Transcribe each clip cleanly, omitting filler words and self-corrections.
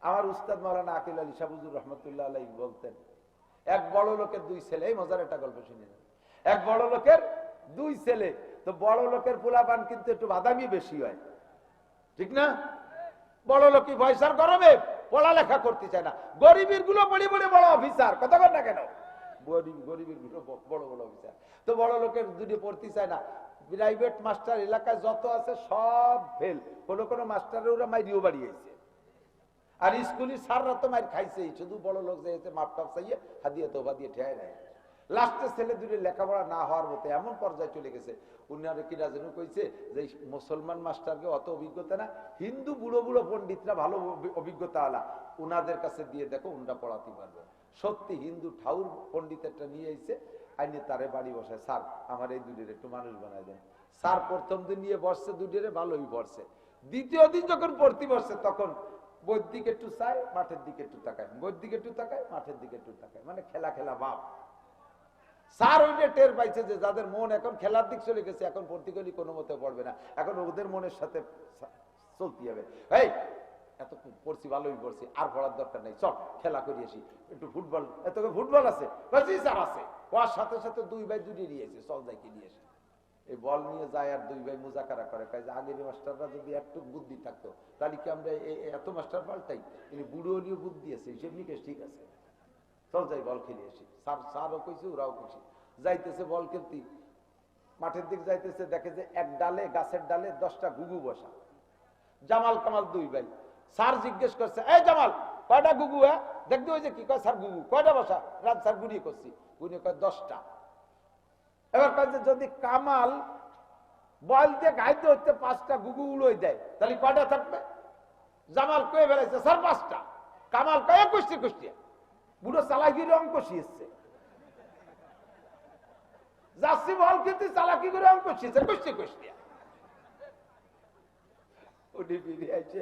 আমার উস্তাদ মাওলানা আকিল আলী শাহ হুজুর রহমতুল্লাহ আলাইহি বলতেন, এক বড় লোকের দুই ছেলে, এই মজার একটা গল্প শুনে নেন। এক বড় লোকের দুই ছেলে, তো বড় লোকের পোলাপান কিন্তু একটু বাদামি বেশি হয়, ঠিক না? বড় লোকই পয়সার গরমে পড়ালেখা করতে চায় না, গরিবের গুলো বড় বড় বড় অফিসার, কথা বল না কেন, গরিবের গুলো বড় বড় অফিসার। তো বড় লোকের দুটো পড়তে চায় না, প্রাইভেট মাস্টার এলাকায় যত আছে সব ফেল, কোন কোন মাস্টারের ওরা মাইরিও বাড়িয়েছে, আর স্কুলের স্যাররা তো মাইর খাইছেই, শুধু বড় লোক যে মাপটাপ চাইয়ে হাদিয়ে তোবা দিয়ে ঠেয়ায় নেয়। লাস্টে ছেলে দুটো লেখাপড়া না হওয়ার মতো এমন পর্যায়ে চলে গেছে, উনারা কিনা যেন কইছে যে মুসলমান মাস্টারকে অত অভিজ্ঞতা না, হিন্দু বুড়ো বুড়ো পন্ডিতরা ভালো অভিজ্ঞতা আলা, উনাদের কাছে দিয়ে দেখো উনরা পড়াতে পারবে। সত্যি হিন্দু ঠাউর পন্ডিতেরটা নিয়ে এসে আইনে তারে বাড়ি বসায়, স্যার আমার এই দুটির একটু মানুষ বানায় দেন। স্যার প্রথম দিন নিয়ে বসছে, দুটিরে ভালোই পড়ছে। দ্বিতীয় দিন যখন পড়তে বসছে তখন বইয়ের দিকে একটু চায়, মাঠের দিকে একটু তাকায়, বইয়ের দিকে একটু তাকায়, মাঠের দিকে একটু তাকায়, মানে খেলা খেলা ভাব। স্যার ওইটা টের পাইছে যে যাদের মন এখন খেলার দিক চলে গেছে, এখন পড়তে কোনো মতে পড়বে না, এখন ওদের মনের সাথে চলতে হবে। এই এত পড়ছি, ভালোই পড়ছি, আর পড়ার দরকার নেই, চল খেলা করি আসি, একটু ফুটবল, এত ফুটবল আছে, স্যার আছে, ওর সাথে সাথে দুই ভাই দুটি নিয়েছে, চল যাই কি নিয়ে আসি। এই বল নিয়ে যায় আর দুই ভাই মুজাকারা করে, কাজে আগের মাস্টাররা যদি একটু বুদ্ধি থাকতো তাহলে কি আমরা এত মাস্টার পাল্টাই, তিনি বুড়ো হলেও বুদ্ধি আছে, হিসেব নিকেশ ঠিক আছে, চল যাই বল খেলে আসি। স্যারও কইছে, ওরাও খুশি, যাইতেছে বল খেলতে, মাঠের দিক যাইতেছে, দেখে যে এক ডালে, গাছের ডালে 10টা গুগু বসা, জামাল কামাল দুই ভাই। স্যার জিজ্ঞেস করছে, এই জামাল কয়টা গুগু? হ্যাঁ দেখতে ওই যে কি কয়, স্যার গুগু কয়টা বসা? রাত স্যার গুনিয়ে করছি, গুনিয়ে কয় 10টা। এবার কয় যে যদি কামাল বল দিয়ে গাইতে হচ্ছে 5টা গুগু উড়োই দেয় তাহলে কয়টা থাকবে? জামাল কয়ে বেড়াইছে, স্যার 5টা। কামাল কয়ে কুষ্টি কুষ্টিয়া, বুড়ো চালাকি অঙ্ক শিখছে, যাচ্ছি বল কিন্তু চালাকি করে অঙ্ক শিখছে কুষ্টি কুষ্টিয়া। উনি ফিরে আইছে,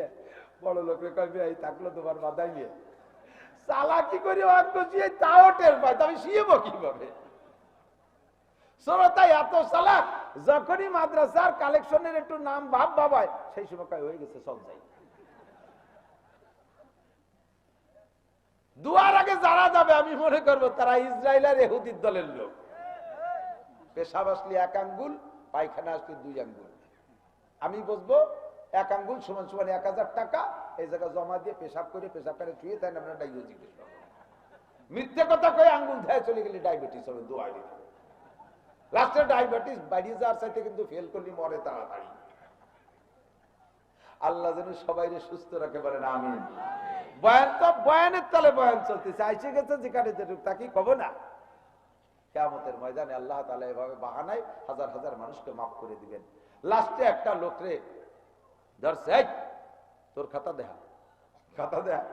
বড় লোকের কয় ভাই থাকলো তোমার বাধাই নিয়ে, চালাকি করে অঙ্ক শিখে তাও টের পায়, তবে শিখবো কিভাবে? শ্রোতা এত চালাক, যখনই মাদ্রাসার কালেকশনের একটু নাম ভাব বাবায়, সেই সময় হয়ে গেছে সব যাই। দুয়ার আগে যারা যাবে আমি মনে করবো তারা ইসরায়েল আর ইহুদির দলের লোক। পেশাব আসলে 1 আঙ্গুল, পায়খানা আসলে 2 আঙ্গুল, আমি বুঝবো 1 আঙ্গুল সমান সমান 1000 টাকা, এই জায়গা জমা দিয়ে পেশাব করে শুয়ে তাই আমরা ডাইও জিজ্ঞেস করবো। মিথ্যে কথা কয়ে আঙ্গুল দেয় চলে গেলে ডায়াবেটিস হবে, দোয়া দিতে লাস্টে ডায়াবেটিস বাড়িয়ে যাওয়ার চাইতে কিন্তু ফেল করলে মরে তাড়াতাড়ি। আল্লাহ যেন সবাই সুস্থ রাখে, বলেন আমিন। বয়ান তো বয়ানের তালে বয়ান চলতেছে, আইসে গেছে যেখানে যেটুক তাকে কব না। কিয়ামতের ময়দানে আল্লাহ তাআলা এভাবে বাহানায় হাজার হাজার মানুষকে মাফ করে দিবেন। লাস্টে একটা লোকরে ধরছে, তোর খাতা দেখা, খাতা দেখা।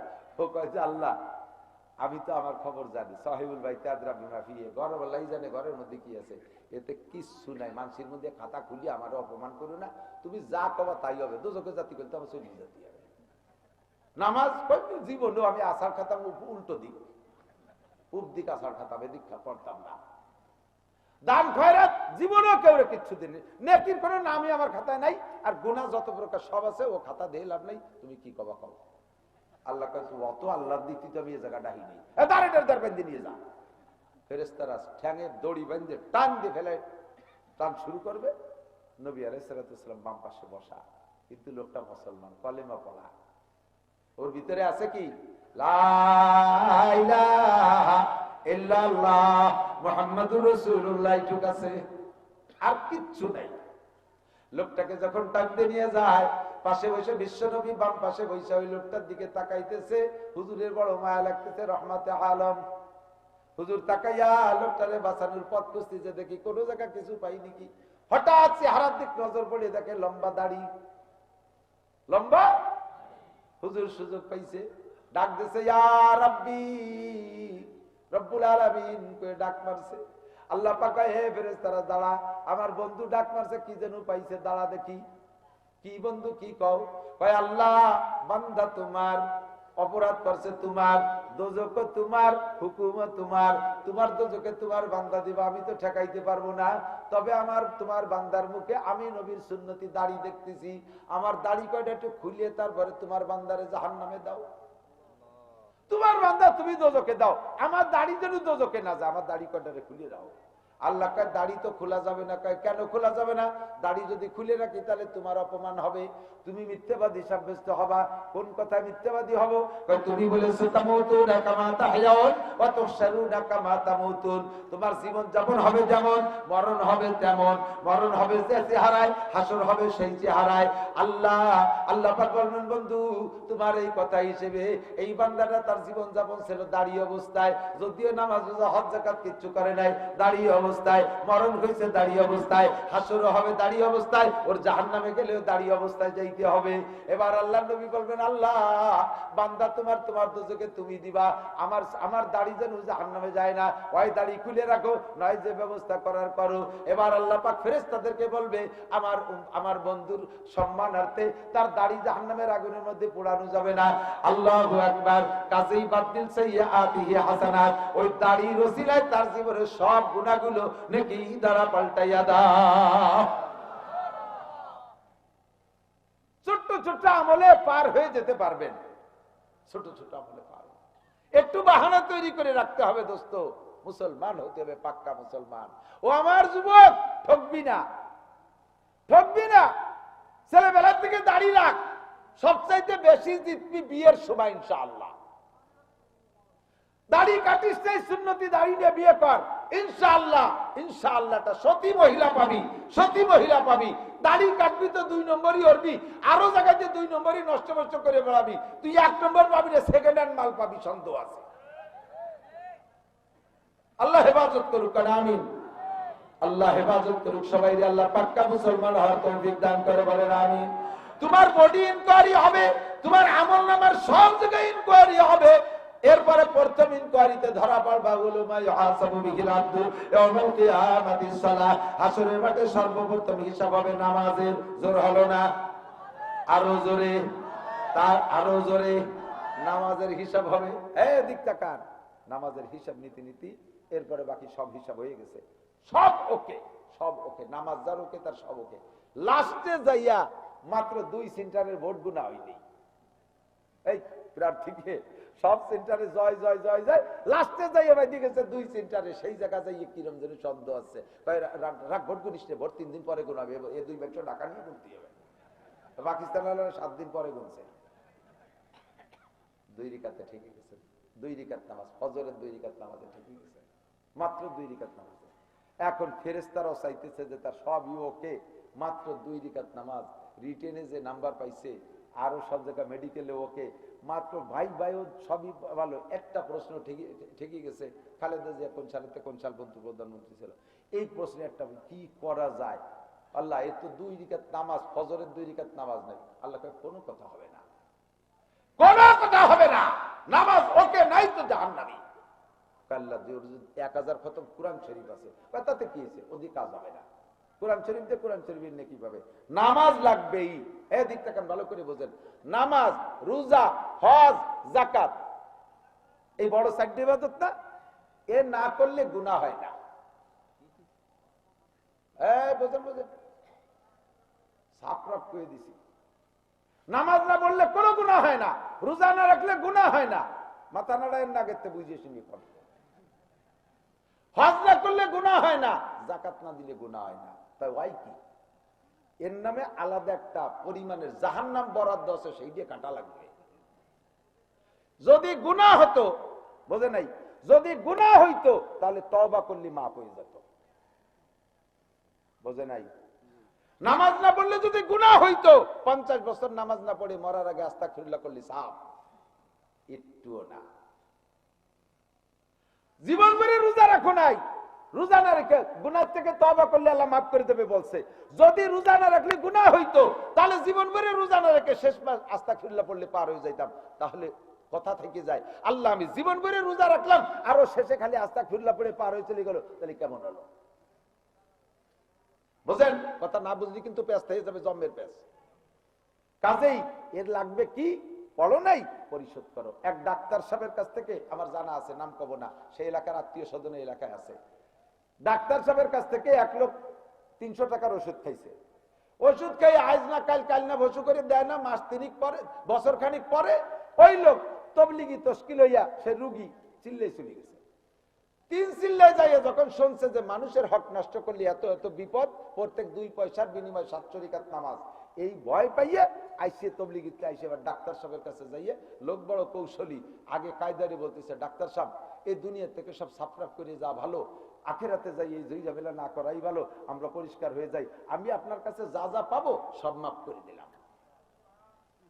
ও কয়েছে, আল্লাহ আমি তো আমার খবর জানি, সাহিবুল ভাই তাদরা বিমা ফিয়ে, ঘর আল্লাহ জানে ঘরের মধ্যে কি আছে, এতে কিচ্ছু নাই, মানুষের মধ্যে খাতা খুলি আমার অপমান করো না, তুমি যা কবা তাই হবে, দুজকে জাতি করতে আমার চলে জাতি হবে। নামাজ জীবনেও আমি আসার খাতা উল্টো দিক, পূব দিক আসার খাতা দীক্ষা পড়তাম না। দান খয়রাত জীবনেও কেউ কিচ্ছু দিন, নেকির কোনো নামই আমার খাতায় নাই, আর গুনাহ যত প্রকার সব আছে ও খাতা দিয়ে লাভ নাই, তুমি কি কবা কও। আল্লাহ কাছে অত আল্লাহর দিক থেকে আমি এই জায়গা ডাহি নেই, দাঁড় বেঁধে নিয়ে যা। ফেরেশতারা ঠ্যাঙের দড়ি বেঁধে টান দিয়ে ফেলে, টান শুরু করবে। নবী আলাইহিস সালাতু ওয়াস সালাম বাম পাশে বসা, কিন্তু লোকটা মুসলমান, কলেমা পড়া, ওর ভিতরে আছে কি লা ইলাহা ইল্লাল্লাহ মুহাম্মাদুর রাসূলুল্লাহ, ঠিক আছে, আর কিচ্ছু নাই। লোকটাকে যখন টানতে নিয়ে যায়, পাশে বসে বিশ্বনবী বাম পাশে বসে ওই লোকটার দিকে তাকাইতেছে, হুজুরের বড় মায়া লাগতেছে, রহমাতে আলম। হুজুর তাকাইয়া লোকটারে বাঁচানোর পথ খুঁজতেছে, দেখি কোনো জায়গা কিছু পাই নাকি। হঠাৎ চেহারার দিক নজর পড়ে দেখে লম্বা দাড়ি, লম্বা। হুজুর সুযোগ পাইছে, ডাক দিছে, ইয়া রাব্বি, রব্বুল আলামিন কয়ে ডাক মারছে। আল্লাহ পাক কয়, হে ফেরেশতারা দাঁড়া, আমার বন্ধু ডাক মারছে, কি যেন পাইছে, দাঁড়া দেখি। কি বন্ধু, কি কও? কয় আল্লাহ বান্দা তোমার, অপরাধ করছে তোমার, দোজক তোমার, হুকুম তোমার, তোমার দোজকে তোমার বান্দা দিবা, আমি তো ঠেকাইতে পারবো না। তবে আমার তোমার বান্দার মুখে আমি নবীর সুন্নতি দাড়ি দেখতেছি, আমার দাড়ি কয়টা একটু খুলিয়ে তারপরে তোমার বান্দারে জাহান্নামে দাও। তোমার বান্দা তুমি দোজকে দাও, আমার দাড়ি যেন দোজকে না যায়, আমার দাড়ি কটারে খুলে দাও। আল্লাহ কয় দাড়ি তো খোলা যাবে না। কয় কেন খোলা যাবে না? দাড়ি যদি খুলে রাখি তাহলে তোমার অপমান হবে, তুমি মিথ্যাবাদী সাব্যস্ত হবা। কোন কথায় মিথ্যাবাদী হব? কয় তুমি বলেছো তামুতুনা কামা তাহয়াউন ওয়া তুহশারুনা কামা তামুতুন, তোমার জীবন যাপন হবে যেমন, মরণ হবে তেমন। মরণ হবে যে চেহারায়, হাসর হবে সেই চেহারায়। আল্লাহ পাক বললেন, বন্ধু তোমার এই কথা হিসেবে এই বান্দাটা তার জীবন যাপন ছিল দাঁড়িয়ে অবস্থায়, যদিও নামাজ রোজা হজ যাকাত কিচ্ছু করে নাই, দাঁড়িয়ে অবস্থায়। মরণ হয়েছে দাঁড়িয়ে অবস্থায়, হাসরও হবে দাঁড়িয়ে অবস্থায়, ওর জাহান্নামে গেলেও দাঁড়িয়ে অবস্থায় যাইতে হবে। এবার আল্লাহ নবী বলবেন, আল্লাহ বান্দা তোমার দোজকে তুমি দিবা, আমার দাড়ি যেন জাহান্নামে যায় না, ওই দাড়ি খুলে রাখো, নয় যে ব্যবস্থা করার করো। এবার আল্লাহ পাক ফেরেশতাদেরকে বলবে, আমার বন্ধুর সম্মানার্থে তার দাড়ি জাহান্নামের আগুনের মধ্যে পোড়ানো যাবে না। আল্লাহু আকবার। কাজেই বাতিল সাইয়্যাতিহি হাসানাত, ওই দাড়ির ওসিলায় তার জীবনের সব গুনাহগুলো নেকি দ্বারা পাল্টাইয়া দাও। ছোট্ট ছোট্ট আমলে পার হয়ে যেতে পারবেন, ছোট ছোট আমলে পার। একটু বাহানা তৈরি করে রাখতে হবে দোস্ত, মুসলমান হতে হবে, পাক্কা মুসলমান। ও আমার যুবক, ঠকবি না, ঠকবি না। ছেলেবেলা থেকে দাড়ি রাখ, সবচাইতে বেশি জিতবি বিয়ের সময় ইনশাআল্লাহ। দাড়ি কাটিস নাই, সুন্নতি দাড়ি নিয়ে বিয়ে কর, ইনশাআল্লাহ। ইনশাআল্লাহটা সতী মহিলা পাবি, সতী মহিলা পাবি। দাড়ি কাটবি তো 2 নম্বরই করবি, আরো জায়গাতে 2 নম্বরই নষ্ট করে বেড়াবি, তুই 1 নম্বর পাবি না, সেকেন্ড হ্যান্ড মাল পাবি, সন্দেহ আছে। আল্লাহ হেফাজত করুক, আমিন। আল্লাহ হেফাজত করুক সবাই, আল্লাহ পাক্কা মুসলমান হওয়ার তৌফিক দান করে, বলেন আমিন। তোমার বডি ইনকোয়ারি হবে, তোমার আমলনামার সব জায়গায় ইনকোয়ারি হবে। এরপরে প্রথম ইনকোয়ারিতে ধরা পড়বা উলামা ইউহাসাবু বিহিল আবদু ইয়াউমাল কিয়ামাতিস সালাহ, হাসরের মাঠে সর্বপ্রথম হিসাব হবে নামাজের। জোর হলো না? আরো জোরে, তার আরো জোরে। নামাজের হিসাব হবে। দিক তাকান, নামাজের হিসাব নীতি এরপরে বাকি সব হিসাব হয়ে গেছে, সব ওকে, সব ওকে। নামাজ যার ওকে তার সব ওকে। লাস্টে যাইয়া মাত্র 2 সেন্টারের ভোট গুণা হয়নি। এই প্রার্থীকে সব সেন্টারে জয় জয় জয় জয়, লাস্টে যাইয়া ভাই দিয়েছে 2 সেন্টারে, সেই জায়গা যাইয়ে কিরম যেন সন্দেহ আছে। রাগ ভোট গুনিস নে, ভোট 3 দিন পরে গুণাবে, এ 2 ব্যবসা টাকা নিয়ে গুনতে হবে। পাকিস্তান 7 দিন পরে গুনছে। 2 রিকাতে ঠিকই গেছে, 2 রিকাত নামাজ, ফজরের 2 রিকাত নামাজে ঠিকই গেছে, মাত্র 2 রিকাত নামাজে। এখন ফেরেশতারাও চাইতেছে যে তার সবই ওকে, মাত্র 2 রিকাত নামাজ। রিটেনে যে নাম্বার পাইছে, আরো সব জায়গা মেডিকেলে ওকে, মাত্র ভাইও সবই ভালো। একটা প্রশ্ন ঠিকই গেছে, খালেদা জিয়া কোন সাল প্রধানমন্ত্রী ছিল, এই প্রশ্নে একটা কি করা যায়। আল্লাহ, এ তো 2 রিকাত নামাজ, ফজরের 2 রিকাত নামাজ নাই। আল্লাহ কোনো কথা হবে না, কোনো কথা হবে না, নামাজ ওকে, নাই তো জাহান্নামী। আল্লাহ 1000 খতম কুরআন শরীফ আছে, তাতে কি হয়েছে, ওদিকে কাজ হবে না। কোরআন শরীফ দিয়ে কোরআন শরীফের নেকি পাবে। নামাজ লাগবেই। দিকটা কেন ভালো করে বোঝেন। নামাজ, রোজা, হজ, যাকাত, এই বড় 4টি ইবাদত না, এ না করলে গুনাহ হয় না। বোঝেন, সাফরাফ করে দিছি। নামাজ না পড়লে কোনো গুনাহ হয় না, রোজা না রাখলে গুনাহ হয় না। মাথা নাড়ায়ের না গেতে বুঝিয়ে শুনি কর। হজ না করলে গুনাহ হয় না, যাকাত না দিলে গুনাহ হয় না। তাই ওয়াই কি, এর নামে আলাদা একটা পরিমাণের জাহান্নাম বরাদ্দ আছে, সেই দিয়ে কাটা লাগবে। যদি গুনাহ হতো, বোঝে নাই, যদি গুনাহ হইতো তাহলে তওবা করলে মাফ হয়ে যেত, বোঝে নাই। নামাজ না পড়লে যদি গুনাহ হইতো, 50 বছর নামাজ না পড়ে মরার আগে আস্তাগফিরুল্লাহ করলে সাফ, একটুও না। জীবন ভরে রোজা রাখো নাই, রোজা না রেখে গুনাহ থেকে তওবা করলে আল্লাহ মাফ করে দেবে বলছে। যদি রোজা না রাখলে গুনাহ হইতো, তাহলে জীবন ভরে রোজা না রেখে শেষ মাস আস্তাগফিরুল্লাহ পড়লে পার হয়ে যাইতাম। তাহলে কথা থেকে যায়, আল্লাহ আমি জীবন ভরে রোজা রাখলাম, আরো শেষে খালি আস্তাগফিরুল্লাহ পড়ে পার হয়ে চলে গেল, তাহলে কেমন হলো? বুঝেন কথা? না বুঝলি কিন্তু পেঁচ হয়ে যাবে, জম্মের পেঁচ। কাজেই এর লাগবে কি, পড়ো নাই, পরিশোধ করো। এক ডাক্তার সাহেবের কাছ থেকে আমার জানা আছে, নাম কব না, সেই এলাকার আত্মীয় স্বজন এলাকায় আছে। ডাক্তার সাহেবের কাছ থেকে 1 লোক 300 টাকার ওষুধ খাইছে। ওষুধ খাই আজ না কাল, কাল না বসু করে দেয় না, মাস 3 পরে, বছর খানিক পরে ওই লোক তবলিগি তশকিল হইয়া সে রুগী চিল্লাই চলে গেছে। 3 চিল্লায় যাইয়া যখন শুনছে যে মানুষের হক নষ্ট করলে এত এত বিপদ, প্রত্যেক 2 পয়সার বিনিময়ে 7 রাকাত নামাজ, এই ভয় পাইয়া আইসে তবলিগিতে আইসে এবার ডাক্তার সাহেবের কাছে যাইয়ে, লোক বড় কৌশলী, আগে কায়দারি বলতেছে, ডাক্তার সাহেব এই দুনিয়া থেকে সব সাফরাফ করে যা ভালো, আখেরাতে যাই এই জয়ী ঝামেলা না করাই ভালো, আমরা পরিষ্কার হয়ে যাই, আমি আপনার কাছে যা যা পাবো সব মাফ করে দিলাম।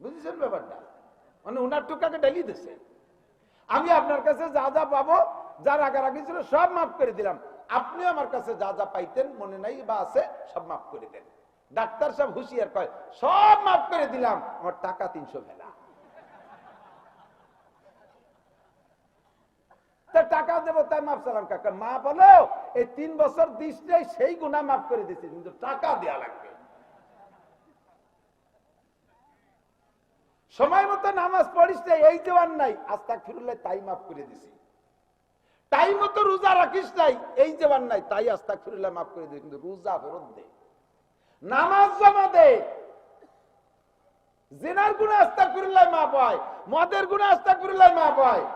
বুঝেছেন ব্যাপারটা? মানে উনার টুকাকে ঢেলি দিছে, আমি আপনার কাছে যা যা পাবো, যা রাগারাগি ছিল সব মাফ করে দিলাম, আপনি আমার কাছে যা যা পাইতেন মনে নাই বা আছে সব মাফ করে দেন। ডাক্তার সাহেব হুঁশিয়ার কয়, সব মাফ করে দিলাম, আমার টাকা 300 ফেলা। টাকা দেবো তাই মাফ সালাম কাকা, মা বলো এই 3 বছর দিস নাই, সেই গুনাহ মাফ করে দিছে, কিন্তু টাকা দেয়া লাগবে। সময় মতো নামাজ পড়িস নাই, এই দেওয়ার নাই, আস্তাগফিরুল্লাহ তাই মাফ করে দিছি। টাইম মতো রোজা রাখিস নাই, এই দেওয়ার নাই, তাই আস্তাগফিরুল্লাহ মাফ করে দিছি, কিন্তু রোজা ফেরত দে, নামাজ জমা দে। জিনার গুনাহ আস্তাগফিরুল্লাহ মাফ হয়, মদের গুনাহ আস্তাগফিরুল্লাহ মাফ হয়,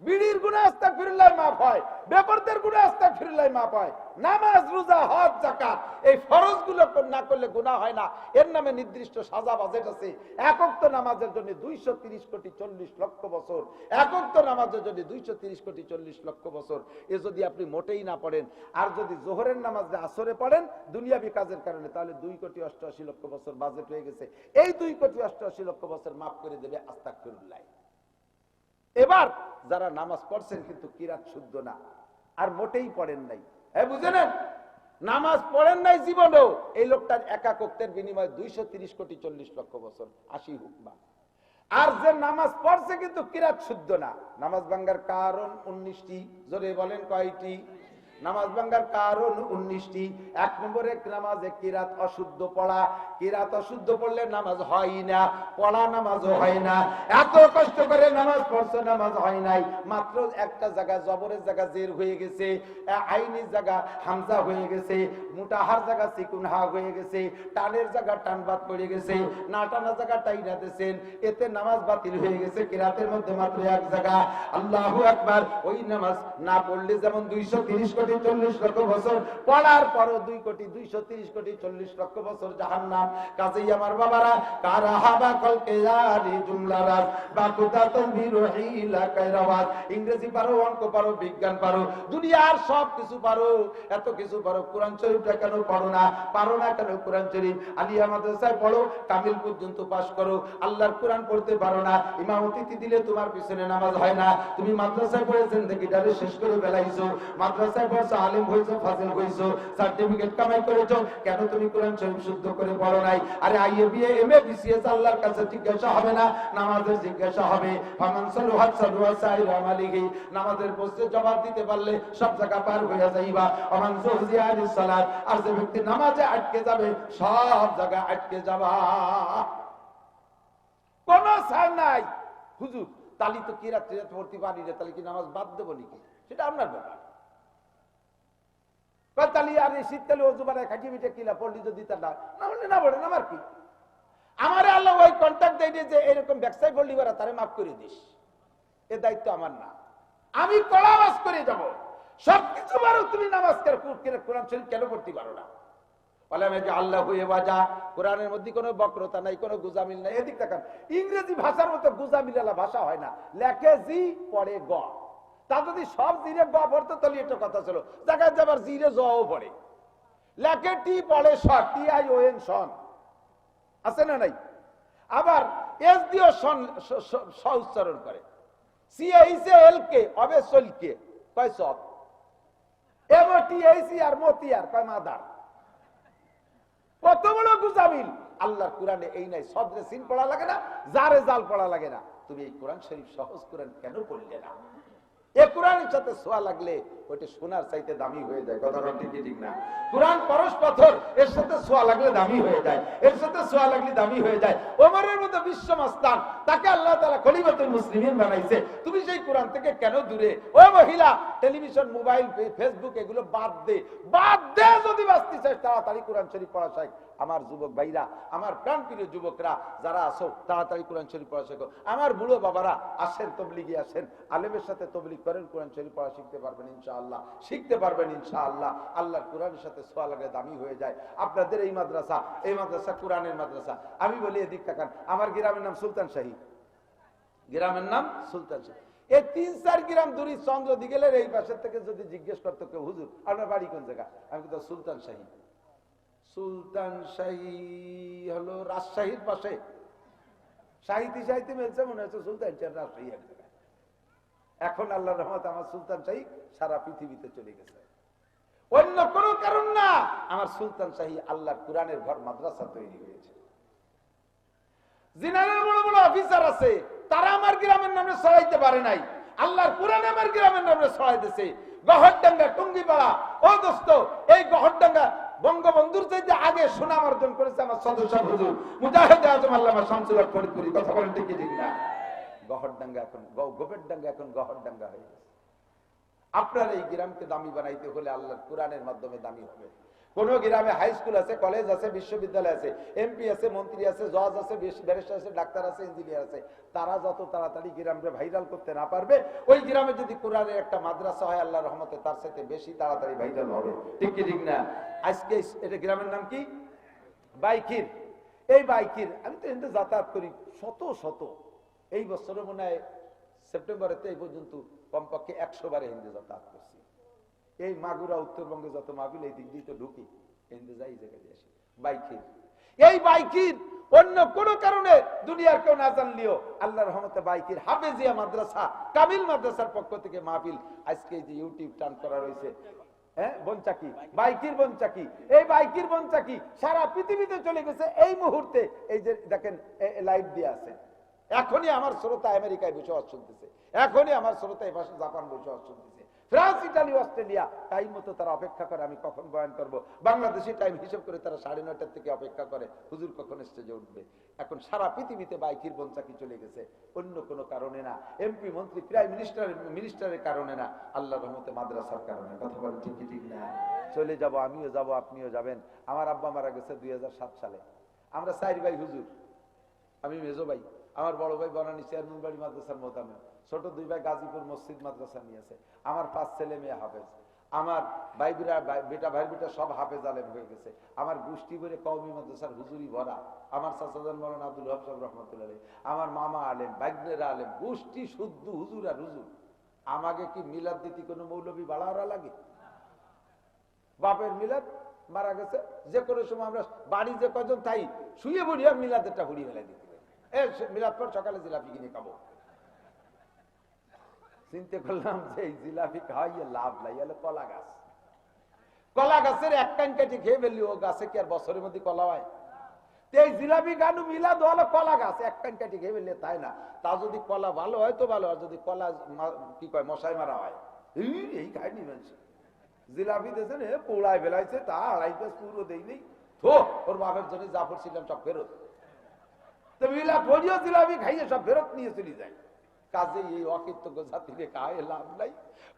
বিড়ির গুনাহ আস্তাগফিরুল্লাহ মাফ হয়, বেপরদের গুনাহ আস্তাগফিরুল্লাহ মাফ হয়। নামাজ, রোজা, হজ, যাকাত এই ফরজগুলো না করলে গুনাহ হয় না, এর নামে নির্দিষ্ট সাজা বাজেট আছে। এক ওয়াক্ত নামাজের জন্য 230 কোটি 40 লক্ষ বছর, এক ওয়াক্ত নামাজের জন্য 230 কোটি 40 লক্ষ বছর। এ যদি আপনি মোটেই না পড়েন, আর যদি জোহরের নামাজে আসরে পড়েন দুনিয়াবি কাজের কারণে, তাহলে 2 কোটি 88 লক্ষ বছর বাজেট হয়ে গেছে। এই 2 কোটি 88 লক্ষ বছর মাফ করে দেবে আস্তাগফিরুল্লাহ। এবার যারা নামাজ পড়ছেন কিন্তু কিরাত শুদ্ধ না, আর মোটেই পড়েন নাই, হ্যাঁ বুঝেন, নামাজ পড়েন নাই জীবনেও, এই লোকটার একা ওয়াক্তের বিনিময়ে 230 কোটি 40 লক্ষ বছর 80 হুকমা। আর যে নামাজ পড়ছে কিন্তু কিরাত শুদ্ধ না, নামাজ ভাঙ্গার কারণ 19টি, জোরে বলেন কয়টি? নামাজ ভাঙ্গার কারণ 19টি। 1 নম্বরে নামাজে কিরাত অশুদ্ধ পড়া, কিরাত অশুদ্ধ পড়লে নামাজ হয় না, পড়া নামাজও হয় না। এত কষ্ট করে নামাজ পড়ছে, নামাজ হয় নাই, মাত্র একটা জায়গা জবরের জায়গা জের হয়ে গেছে, আইনের জায়গা হামজা হয়ে গেছে, মুতাহার জায়গা সিকুন হা হয়ে গেছে, টানের জায়গা টান বাদ পড়ে গেছে, না টানা জায়গা টাইনা দিয়েছেন, এতে নামাজ বাতিল হয়ে গেছে। কিরাতের মধ্যে মাত্র এক জায়গা, আল্লাহু আকবার। ওই নামাজ না পড়লে যেমন 230 কোটি 40 লক্ষ বছর, পড়ার পরও 2 কোটি 230 কোটি 40 লক্ষ বছর জাহান্নাম। কাজেই আমার বাবারা, কারাহাবা কলকে জারি জুমলারাত বাকুদাতুন বিরহিলা কায়রাওয়াত, ইংরেজি পারো, অঙ্ক পারো, বিজ্ঞান পারো, দুনিয়ার সব কিছু পারো, এত কিছু পারো, কোরআন শরীফটা কেন পড়ো না? পারো না কেন কোরআন শরীফ? আলিয়া মাদ্রাসায় পড়ো, কামিল পর্যন্ত পাস করো, আল্লাহর কোরআন পড়তে পারো না, ইমামতি দিলে তোমার পিছনে নামাজ হয় না। তুমি মাদ্রাসায় পড়েছেন দেখি ডারে শেষ করে বেলাইছো, মাদ্রাসায় পড়ছো, আলেম হইছো, ফাজিল হইছো, সার্টিফিকেট কামাই করেছো, কেন তুমি কোরআন শরীফ শুদ্ধ করে পড়ো নাই? আরে আইএ বিএ এমএ বিসিএস আল্লাহর কাছে জিজ্ঞাসা হবে না, নামাজের জিজ্ঞাসা হবে। ফামান সালুহাত সালুহা সাইর আমালিহি, নামাজের প্রশ্নের জবাব দিতে পারলে সব জায়গা পার হয়ে যাইবা। ফামান যুহজিয়া আনিস সালাত, আর যে ব্যক্তি নামাজে আটকে যাবে সব জায়গা আটকে যাবা, কোন ছাড় নাই। হুজুর তালি তো কিরাত পড়তে পারি না, তাহলে কি নামাজ বাদ দেবো নাকি? সেটা আপনার ব্যাপার। তালি আর এই শীতকালে অজু বানায় খাটিয়ে পিঠে কিলা পড়লি যদি তা না হলে না পড়েন, আমার কি? আমার আল্লাহ ওই কন্ট্যাক্ট দেয় যে এরকম ব্যবসায় করলি বারা তারে মাফ করে দিস, এ দায়িত্ব আমার না। আমি কলাবাস করে যাব, সবকিছু পারো, তুমি নামাজ কোরআন শরীফ কেন পড়তে পারো না? আল্লাহ হয়ে বাজা, কোরআনের মধ্যে কোনো বক্রতা নাই, কোনো গুজামিল নাই। এদিক দেখান, ইংরেজি ভাষার মতো গুজামিলা ভাষা হয় না, লেখে জি পড়ে গ। তা যদি সব জিরে গ পড়তো তাহলে একটা কথা ছিল, জায়গায় যাবার জিরে জও পড়ে, লেখে টি পড়ে স, টি আই ও এন সন, আছে না নাই? আবার এস দিও সন স উচ্চারণ করে, সি এইচ এল কে অবে সল কে কয় সব, এমো টি এইচ আর মতিয়ার কয় মাদার। কত বড় গুজামিল! আল্লাহর কোরআনে এই নাই, সদরে সিন পড়া লাগে না, জারে জাল পড়া লাগে না। তুমি এই কোরআন শরীফ সহজ কোরআন কেন পড়লে না? এই কোরআনের সাথে ছোঁয়া লাগলে ওইটা সোনার চাইতে দামি হয়ে যায়। কথাটা ঠিক না? কোরআন পরশ পাথর, এর সাথে ছোঁয়া লাগলে দামি হয়ে যায়, এর সাথে ছোঁয়া লাগলে দামি হয়ে যায়। ওমরের মতো বিশ্ব মাস্তান, তাকে আল্লাহ তাআলা খলিফাতুল মুসলিমিন বানাইছে। তুমি সেই কোরআন থেকে কেন দূরে? ও মহিলা, টেলিভিশন, মোবাইল, ফেসবুক এগুলো বাদ দে, বাদ দে। যদি বাঁচতে চাস তাড়াতাড়ি কোরআন শরীফ পড়া শেখ। আমার যুবক ভাইরা, আমার প্রাণপ্রিয় যুবকরা যারা আসো, তাড়াতাড়ি কোরআন শরীফ পড়া শেখো। আমার বুড়ো বাবারা আসেন, তবলিগে আসেন, আলেমের সাথে তবলিগ করেন, কোরআন শরীফ পড়া শিখতে পারবেন ইনশাআল্লাহ, শিখতে পারবেন ইনশাআল্লাহ। আল্লাহর কোরআনের সাথে সোয়া লাগে দামি হয়ে যায়। আপনাদের এই মাদ্রাসা কোরআনের মাদ্রাসা। আমি বলি এদিক তাকান, আমার গ্রামের নাম সুলতান শাহী, গ্রামের নাম সুলতান শাহী। এই 3-4 গ্রাম দূরে চন্দ্র দিগেলের এই পাশের থেকে যদি জিজ্ঞেস করতো কেউ, হুজুর আপনার বাড়ি কোন জায়গা, আমি কিন্তু সুলতান শাহী। সুলতান শাহী হলো রাজশাহীর পাশে। সাহিত্যে মেলছে, মনে হচ্ছে সুলতান শাহী রাজশাহী এক জায়গায়। এখন আল্লাহর রহমতে আমার সুলতান শাহী সারা পৃথিবীতে চলে গেছে। অন্য কোন কারণ না, আমার সুলতান শাহী আল্লাহর কোরআনের ঘর মাদ্রাসা তৈরি হয়েছে। জিনারের বড় বড় অফিসার আছে, তারা আমার গ্রামের নামে ছড়াইতে পারে নাই, আল্লাহর কোরআন আমার গ্রামের নামে ছড়াইতেছে। গহরডাঙ্গা, টুঙ্গিপাড়া, ও দোস্ত, এই গহরডাঙ্গা বঙ্গবন্ধুর চাইতে আগে সুনাম অর্জন করেছে আমার সদস্য হুজুর মুজাহিদ আজম আল্লামা শামসুল হক ফরিদপুরি। কথা বলেন ঠিক ঠিক না? গহরডাঙ্গা এখন গোবেরডাঙ্গা, এখন গহরডাঙ্গা হয়ে গেছে। আপনার এই গ্রামকে দামি বানাইতে হলে আল্লাহর কোরআনের মাধ্যমে দামি হবে। কোন গ্রামে হাই স্কুল আছে, কলেজ আছে, বিশ্ববিদ্যালয় আছে, এমপি আছে, মন্ত্রী আছে, জজ আছে, ব্যারিস্টার আছে, ডাক্তার আছে, ইঞ্জিনিয়ার আছে, তারা যত তাড়াতাড়ি গ্রামকে ভাইরাল করতে না পারবে, ওই গ্রামে যদি কোরআনের একটা মাদ্রাসা হয় আল্লাহর রহমতে তার সাথে বেশি তাড়াতাড়ি ভাইরাল হবে। ঠিক কি ঠিক না? আজকে এটা গ্রামের নাম কি? বাইকির। এই বাইকির আমি তো এখানে যাতায়াত করি শত এই বছরে মনে হয় সেপ্টেম্বরেতে এই পর্যন্ত কমপক্ষে 100 বারে হিন্দে যাতায়াত করছি। এই মাগুরা উত্তরবঙ্গে যত মাহফিল এই দিক দিয়ে তো ঢুকি, হিন্দে যাই জায়গায় আসি। বাইকির, এই বাইকির অন্য কোন কারণে দুনিয়ার কেউ না জানলেও আল্লাহর রহমতে বাইকির হাফেজিয়া মাদ্রাসা, কামিল মাদ্রাসার পক্ষ থেকে মাহফিল আজকে যে ইউটিউব টান করা রয়েছে, বনচাকি, বাইকির বনচাকি, এই বাইকির বনচাকি সারা পৃথিবীতে চলে গেছে এই মুহূর্তে। এই যে দেখেন লাইভ দিয়ে আছে, এখনই আমার শ্রোতা আমেরিকায় বসে শুনতেছে, এখনই আমার শ্রোতা এই পাশে জাপান বসে শুনতেছে, ফ্রান্স, ইটালি, অস্ট্রেলিয়া। টাইম মতো তারা অপেক্ষা করে আমি কখন বয়ান করব। বাংলাদেশি টাইম হিসেব করে তারা 9:30 থেকে অপেক্ষা করে হুজুর কখন স্টেজে উঠবে। এখন সারা পৃথিবীতে বাইকির বনচাকি চলে গেছে, অন্য কোনো কারণে না, এমপি, মন্ত্রী, প্রাইম মিনিস্টারের কারণে না, আল্লাহর রহমতে মাদ্রাসার কারণে। কথা বলেন ঠিক কি ঠিক না? চলে যাব, আমিও যাব, আপনিও যাবেন। আমার আব্বা মারা গেছে 2007 সালে। আমরা 4 ভাই হুজুর, আমি মেজো ভাই, আমার বড় ভাই বনানী চেয়ারম্যান বাড়ি মাদ্রাসার মোতামেন, ছোট 2 ভাই গাজীপুর মসজিদ মাদ্রাসা নিয়েছে, আমার 5 ছেলে মেয়ে হাফেজ, আমার ভাইরা ভাই বেটা সব হাফেজ আলেম হয়ে গেছে, আমার গোষ্ঠী করে কওমি মাদ্রাসার হুজুরি ভরা, আমার চাচাজান মৌলানা আব্দুল ওয়াহাব সাহেব রহমাতুল্লাহ আলাইহি, আমার মামা আলেম, বাইগনেরা আলেম, গোষ্ঠী শুদ্ধ হুজুর আর হুজুর। আমাকে কি মিলাদ দিতে কোনো মৌলবী বাড়াওয়া লাগে? বাপের মিলাদ, মারা গেছে, যে কোনো সময় আমরা বাড়ি যে কজন তাই শুয়ে বুড়িয়া মিলাদেরটা হুড়িয়ে ফেলে দিতে, মিলাদ পর সকালে জিলাপি কিনে খাবো। চিন্তা করলাম যে এই জিলাপি খাওয়াইয়ে লাভ নাই, এলো কলা গাছ, কলা গাছের এক কান কেটে খেয়ে ফেললি, ও গাছে কি আর বছরের মধ্যে কলা হয়? এই জিলাপি গানু মিলাদ হলো কলা গাছ, এক কান কেটে খেয়ে ফেললে তাই না, তা যদি কলা ভালো হয় তো ভালো, আর যদি কলা কি কয় মশাই মারা হয়, এই খায়নি মানুষ। জিলাপি দিয়েছেন পোড়ায় বেলাইছে, তা 2.5 পেজ পুরো দেই নেই, তো ওর বাপের জন্য যা পড়ছিলাম সব ফেরত। তো মিলাদ পড়িও জিলাপি খাইয়ে সব ফেরত নিয়ে চলে যায়। কাজে এই অকৃতজ্ঞ জাতিকে খায় লাভ নাই।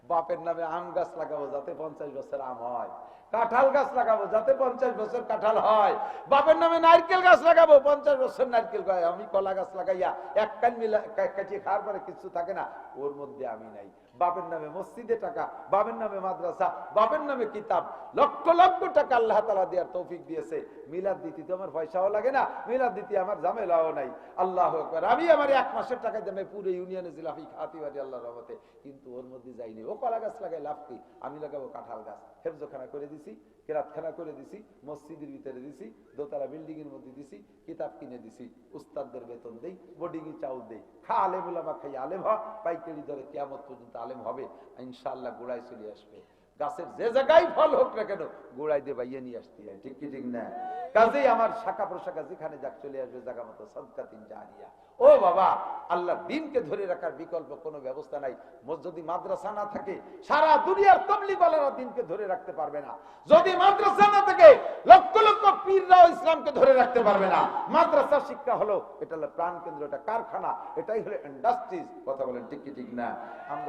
বাপের নামে আম গাছ লাগাবো যাতে 50 বছর আম হয়, কাঁঠাল গাছ লাগাবো যাতে 50 বছর কাঁঠাল হয়, বাপের নামে নারকেল গাছ লাগাবো 50 বছর নারকেল হয়। আমি কলা গাছ লাগাইয়া এক কান মিলা কাটিয়ে খাওয়ার পরে কিছু থাকে না, ওর মধ্যে আমি নাই। বাপের নামে মসজিদে টাকা, বাপের নামে মাদ্রাসা, বাপের নামে কিতাব, লক্ষ লক্ষ টাকা আল্লাহ তাআলা দেওয়ার তৌফিক দিয়েছে। মিলাদ দিতে তো আমার পয়সাও লাগে না, মিলাদ দিতে আমার ঝামেলাও নাই। আল্লাহু আকবার। আমি আমার 1 মাসের টাকা দিয়ে পুরো ইউনিয়নে জিলাপি খাওয়াতে পারি আল্লাহর রহমতে, কিন্তু ওর মধ্যে যাইনি। ও কলা গাছ লাগাই লাভ কি, আমি লাগাবো কাঁঠাল গাছ। হেফজখানা করে দিছি, কেরাতখানা করে দিছি, মসজিদের ভিতরে দিছি, দোতলা বিল্ডিং এর মধ্যে দিছি, কিতাব কিনে দিছি, উস্তাদদের বেতন দেই, বোর্ডিং এ চাউল দেই। খা আলেম উলামা খাই আলেম হ, পাইকারি দরে কিয়ামত পর্যন্ত আলেম হবে ইনশাআল্লাহ, গোড়ায় চলে আসবে। গাছের যে জায়গায় ফল হোক না কেন গোড়াই দিয়ে বাইয়ে নিয়ে আসতে হয়, ঠিক কি ঠিক না? কাজেই আমার শাখা প্রশাখা যেখানে যাক চলে আসবে জায়গা মতো সদকা তিন জারিয়া। ও বাবা, আল্লাহর দ্বীনকে ধরে রাখার বিকল্প কোনো ব্যবস্থা নাই। যদি মাদ্রাসা না থাকে, সারা দুনিয়ার তাবলীগওয়ালারা দ্বীনকে ধরে রাখতে পারবে না। যদি মাদ্রাসা না থাকে, লক্ষ লক্ষ পীররাও ইসলামকে ধরে রাখতে পারবে না। মাদ্রাসা শিক্ষা হলো, এটা হলো প্রাণ কেন্দ্র, এটা কারখানা, এটাই হলো ইন্ডাস্ট্রিজ। কথা বলেন ঠিক কি ঠিক না? আমরা